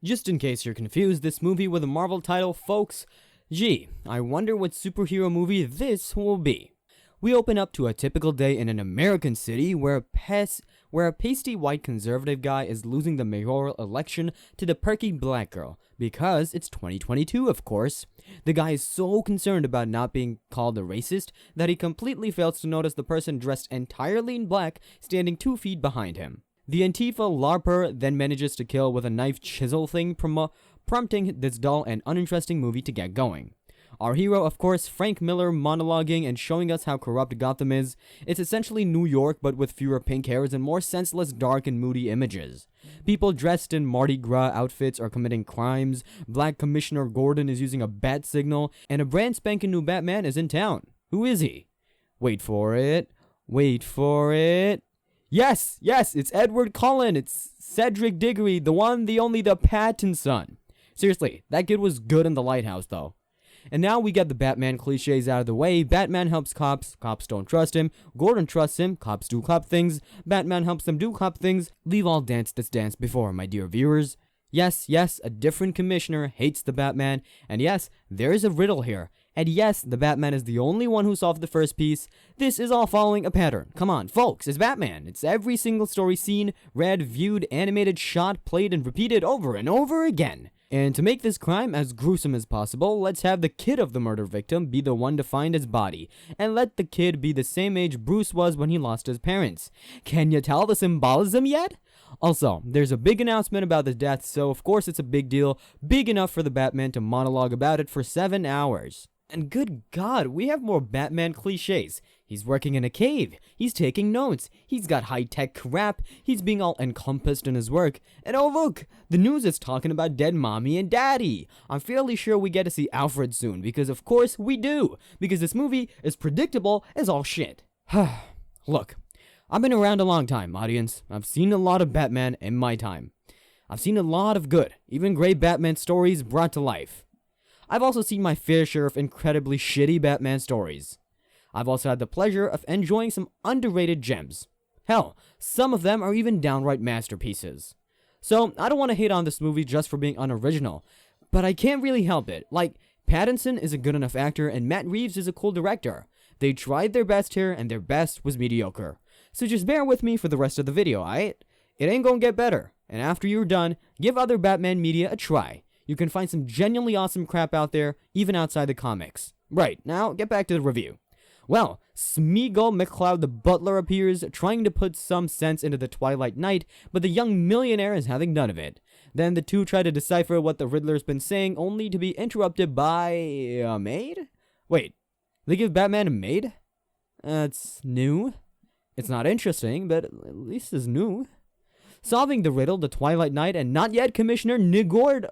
Just in case you're confused, this movie with a Marvel title, folks, gee, I wonder what superhero movie this will be. We open up to a typical day in an American city where a pasty white conservative guy is losing the mayoral election to the perky black girl, because it's 2022, of course. The guy is so concerned about not being called a racist that he completely fails to notice the person dressed entirely in black standing 2 feet behind him. The Antifa LARPer then manages to kill with a knife chisel thing, prompting this dull and uninteresting movie to get going. Our hero, of course, Frank Miller, monologuing and showing us how corrupt Gotham is. It's essentially New York, but with fewer pink hairs and more senseless, dark, and moody images. People dressed in Mardi Gras outfits are committing crimes, Black Commissioner Gordon is using a bat signal, and a brand spanking new Batman is in town. Who is he? Wait for it. Yes, it's Edward Cullen. It's Cedric Diggory, the one, the only, the Patton son. Seriously, that kid was good in The Lighthouse, though. And now we get the Batman cliches out of the way. Batman helps cops don't trust him. Gordon trusts him, cops do cop things. Batman helps them do cop things. Leave all dance this dance before, my dear viewers. Yes, a different commissioner hates the Batman. And yes, there is a riddle here. And yes, the Batman is the only one who solved the first piece. This is all following a pattern. Come on, folks, it's Batman. It's every single story seen, read, viewed, animated, shot, played, and repeated over and over again. And to make this crime as gruesome as possible, let's have the kid of the murder victim be the one to find his body, and let the kid be the same age Bruce was when he lost his parents. Can you tell the symbolism yet? Also, there's a big announcement about the death, so of course it's a big deal, big enough for the Batman to monologue about it for 7 hours. And good God, we have more Batman cliches. He's working in a cave, he's taking notes, he's got high-tech crap, he's being all encompassed in his work, and oh look, the news is talking about dead mommy and daddy. I'm fairly sure we get to see Alfred soon, because of course we do, because this movie is predictable as all shit. Look, I've been around a long time, audience. I've seen a lot of Batman in my time. I've seen a lot of good, even great Batman stories brought to life. I've also seen my fair share of incredibly shitty Batman stories. I've also had the pleasure of enjoying some underrated gems. Hell, some of them are even downright masterpieces. So, I don't want to hate on this movie just for being unoriginal, but I can't really help it. Like, Pattinson is a good enough actor and Matt Reeves is a cool director. They tried their best here and their best was mediocre. So just bear with me for the rest of the video, alright? It ain't gonna get better, and after you're done, give other Batman media a try. You can find some genuinely awesome crap out there, even outside the comics. Right, now get back to the review. Well, Smeagol McCloud the Butler appears, trying to put some sense into the Twilight Night, but the young millionaire is having none of it. Then the two try to decipher what the Riddler's been saying, only to be interrupted by a maid? Wait, they give Batman a maid? It's new. It's not interesting, but at least it's new. Solving the riddle, the Twilight Knight, and not yet Commissioner Gordon.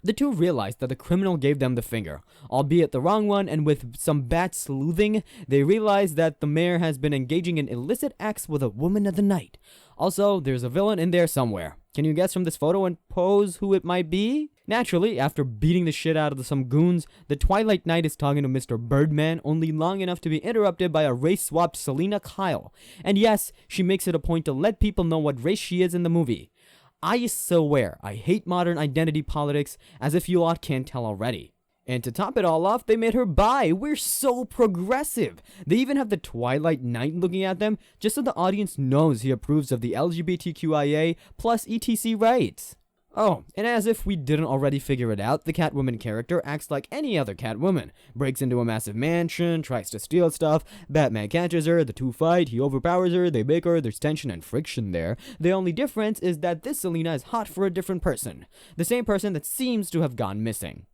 The two realized that the criminal gave them the finger, albeit the wrong one, and with some bat sleuthing, they realized that the mayor has been engaging in illicit acts with a woman of the night. Also, there's a villain in there somewhere. Can you guess from this photo and pose who it might be? Naturally, after beating the shit out of some goons, the Twilight Knight is talking to Mr. Birdman, only long enough to be interrupted by a race-swapped Selena Kyle. And yes, she makes it a point to let people know what race she is in the movie. I swear, I hate modern identity politics, as if you lot can't tell already. And to top it all off, they made her bi. We're so progressive. They even have the Twilight Knight looking at them, just so the audience knows he approves of the LGBTQIA plus etc rights. Oh, and as if we didn't already figure it out, the Catwoman character acts like any other Catwoman. Breaks into a massive mansion, tries to steal stuff, Batman catches her, the two fight, he overpowers her, they make her, there's tension and friction there. The only difference is that this Selena is hot for a different person. The same person that seems to have gone missing.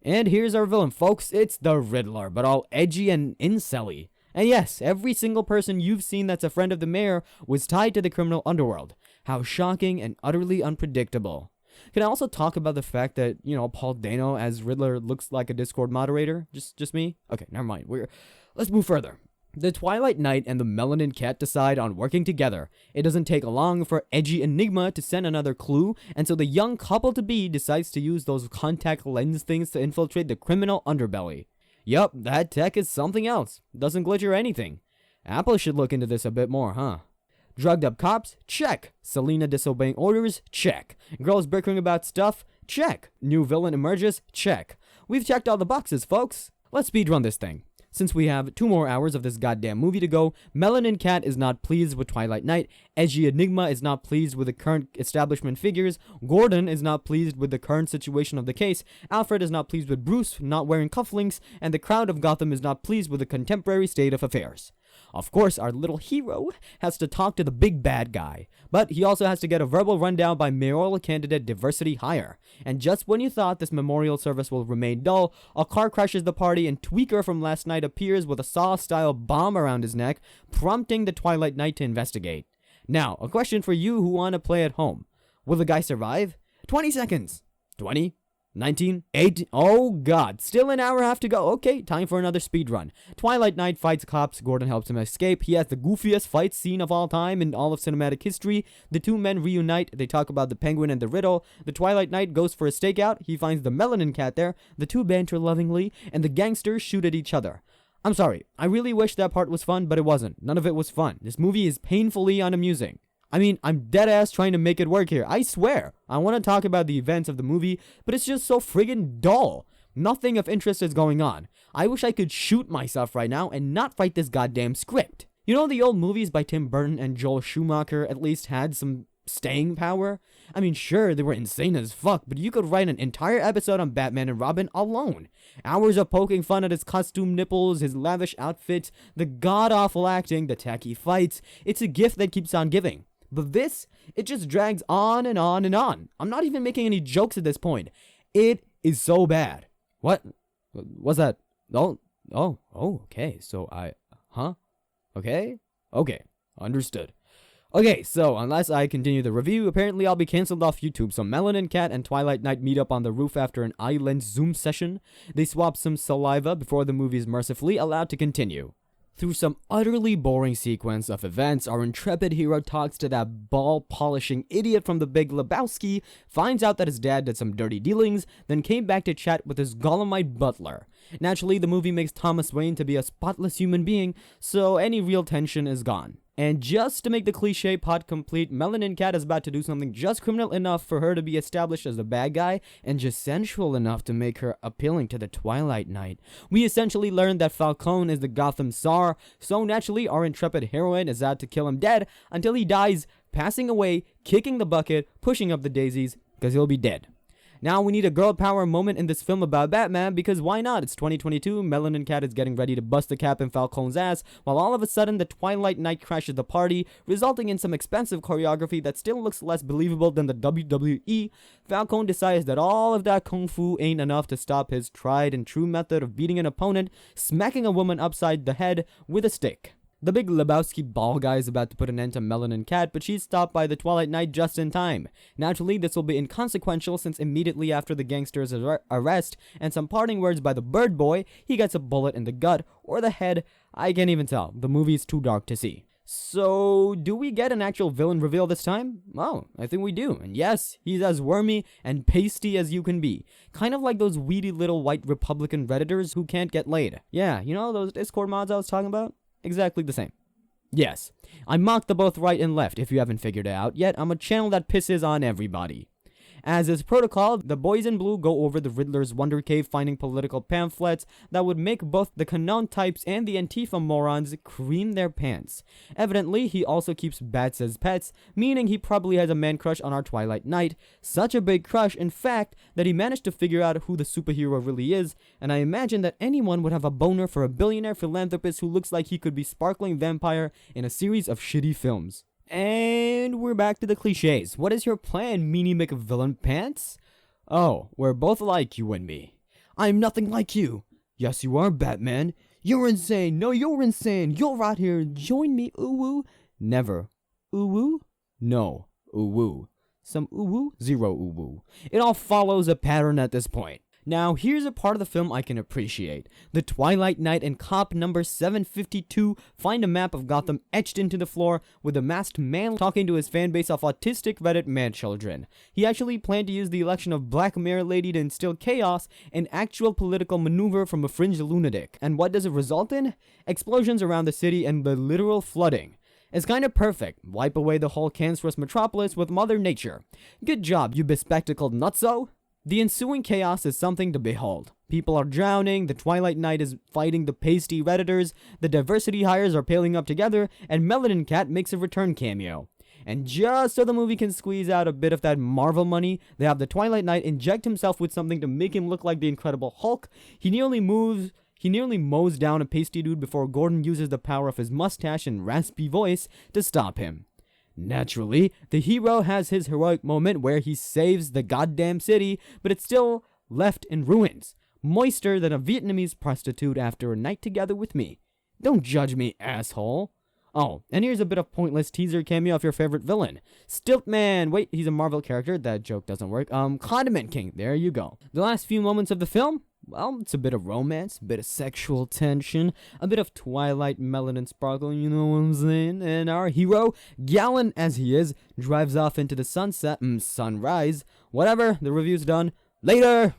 And here's our villain, folks. It's the Riddler, but all edgy and incel-y. And yes, every single person you've seen that's a friend of the mayor was tied to the criminal underworld. How shocking and utterly unpredictable. Can I also talk about the fact that, Paul Dano as Riddler looks like a Discord moderator? Just me? Okay, never mind. Let's move further. The Twilight Knight and the Melanin Cat decide on working together. It doesn't take long for edgy Enigma to send another clue, and so the young couple-to-be decides to use those contact lens things to infiltrate the criminal underbelly. Yup, that tech is something else. Doesn't glitch or anything. Apple should look into this a bit more, huh? Drugged up cops? Check. Selena disobeying orders? Check. Girls bickering about stuff? Check. New villain emerges? Check. We've checked all the boxes, folks. Let's speedrun this thing. Since we have 2 more hours of this goddamn movie to go, Melanin Cat is not pleased with Twilight Night, Edgy Enigma is not pleased with the current establishment figures, Gordon is not pleased with the current situation of the case, Alfred is not pleased with Bruce not wearing cufflinks, and the crowd of Gotham is not pleased with the contemporary state of affairs. Of course, our little hero has to talk to the big bad guy, but he also has to get a verbal rundown by mayoral candidate Diversity Hire. And just when you thought this memorial service will remain dull, a car crashes the party and Tweaker from last night appears with a Saw-style bomb around his neck, prompting the Twilight Knight to investigate. Now, a question for you who want to play at home. Will the guy survive? 20 seconds. 20. 19, 8, oh god, still an hour and a half to go. Okay, time for another speed run. Twilight Knight fights cops, Gordon helps him escape. He has the goofiest fight scene of all time in all of cinematic history. The 2 men reunite, they talk about the Penguin and the Riddle. The Twilight Knight goes for a stakeout, he finds the Melanin Cat there, the 2 banter lovingly, and the gangsters shoot at each other. I'm sorry, I really wish that part was fun, but it wasn't. None of it was fun. This movie is painfully unamusing. I mean, I'm deadass trying to make it work here. I swear. I want to talk about the events of the movie, but it's just so friggin' dull. Nothing of interest is going on. I wish I could shoot myself right now and not write this goddamn script. You know, the old movies by Tim Burton and Joel Schumacher at least had some staying power? I mean, sure, they were insane as fuck, but you could write an entire episode on Batman and Robin alone. Hours of poking fun at his costume nipples, his lavish outfits, the god-awful acting, the tacky fights. It's a gift that keeps on giving. But this, it just drags on and on and on. I'm not even making any jokes at this point. It is so bad. What? What's that? Oh, okay. So Okay, understood. Okay, so unless I continue the review, apparently I'll be cancelled off YouTube. So Melanin Cat and Twilight Knight meet up on the roof after an island Zoom session. They swap some saliva before the movie is mercifully allowed to continue. Through some utterly boring sequence of events, our intrepid hero talks to that ball-polishing idiot from The Big Lebowski, finds out that his dad did some dirty dealings, then came back to chat with his Gollumite butler. Naturally, the movie makes Thomas Wayne to be a spotless human being, so any real tension is gone. And just to make the cliche plot complete, Melanin Cat is about to do something just criminal enough for her to be established as the bad guy, and just sensual enough to make her appealing to the Twilight Knight. We essentially learn that Falcone is the Gotham Czar, so naturally our intrepid heroine is out to kill him dead until he dies, passing away, kicking the bucket, pushing up the daisies, because he'll be dead. Now we need a girl power moment in this film about Batman, because why not? It's 2022, Melanin Cat is getting ready to bust the cap in Falcone's ass, while all of a sudden the Twilight Knight crashes the party, resulting in some expensive choreography that still looks less believable than the WWE. Falcone decides that all of that kung fu ain't enough to stop his tried and true method of beating an opponent, smacking a woman upside the head with a stick. The Big Lebowski ball guy is about to put an end to Melanin Cat, but she's stopped by the Twilight Knight just in time. Naturally, this will be inconsequential since immediately after the gangster's arrest and some parting words by the Bird Boy, he gets a bullet in the gut or the head. I can't even tell. The movie's too dark to see. So, do we get an actual villain reveal this time? Oh, I think we do. And yes, he's as wormy and pasty as you can be. Kind of like those weedy little white Republican Redditors who can't get laid. Yeah, you know those Discord mods I was talking about? Exactly the same. Yes, I mocked the both right and left. If you haven't figured it out yet, I'm a channel that pisses on everybody. As is protocol, the boys in blue go over the Riddler's Wonder Cave, finding political pamphlets that would make both the Canon types and the Antifa morons cream their pants. Evidently, he also keeps bats as pets, meaning he probably has a man crush on our Twilight Knight. Such a big crush, in fact, that he managed to figure out who the superhero really is, and I imagine that anyone would have a boner for a billionaire philanthropist who looks like he could be sparkling vampire in a series of shitty films. And we're back to the cliches. What is your plan, meanie McVillain pants? Oh, we're both like you and me. I'm nothing like you. Yes, you are, Batman. You're insane. No, you're insane. You'll rot here. Join me, ooh-woo. Never. Ooh-woo? No. Ooh-woo. Some ooh-woo? Zero ooh-woo. It all follows a pattern at this point. Now, here's a part of the film I can appreciate. The Twilight Knight and cop number 752 find a map of Gotham etched into the floor with a masked man talking to his fanbase of autistic Reddit manchildren. He actually planned to use the election of Black Mirror Lady to instill chaos and actual political maneuver from a fringe lunatic. And what does it result in? Explosions around the city and the literal flooding. It's kind of perfect. Wipe away the whole cancerous metropolis with Mother Nature. Good job, you bespectacled nutso. The ensuing chaos is something to behold. People are drowning, the Twilight Knight is fighting the pasty Redditors, the diversity hires are paling up together, and Melanin Cat makes a return cameo. And just so the movie can squeeze out a bit of that Marvel money, they have the Twilight Knight inject himself with something to make him look like the Incredible Hulk. He nearly mows down a pasty dude before Gordon uses the power of his mustache and raspy voice to stop him. Naturally, the hero has his heroic moment where he saves the goddamn city, but it's still left in ruins, moister than a Vietnamese prostitute after a night together with me. Don't judge me, asshole. Oh, and here's a bit of pointless teaser cameo of your favorite villain. Stiltman! Wait, he's a Marvel character. That joke doesn't work. Condiment King. There you go. The last few moments of the film? Well, it's a bit of romance, a bit of sexual tension, a bit of Twilight melanin sparkle, you know what I'm saying? And our hero, gallant as he is, drives off into the sunset, sunrise. Whatever, the review's done. Later!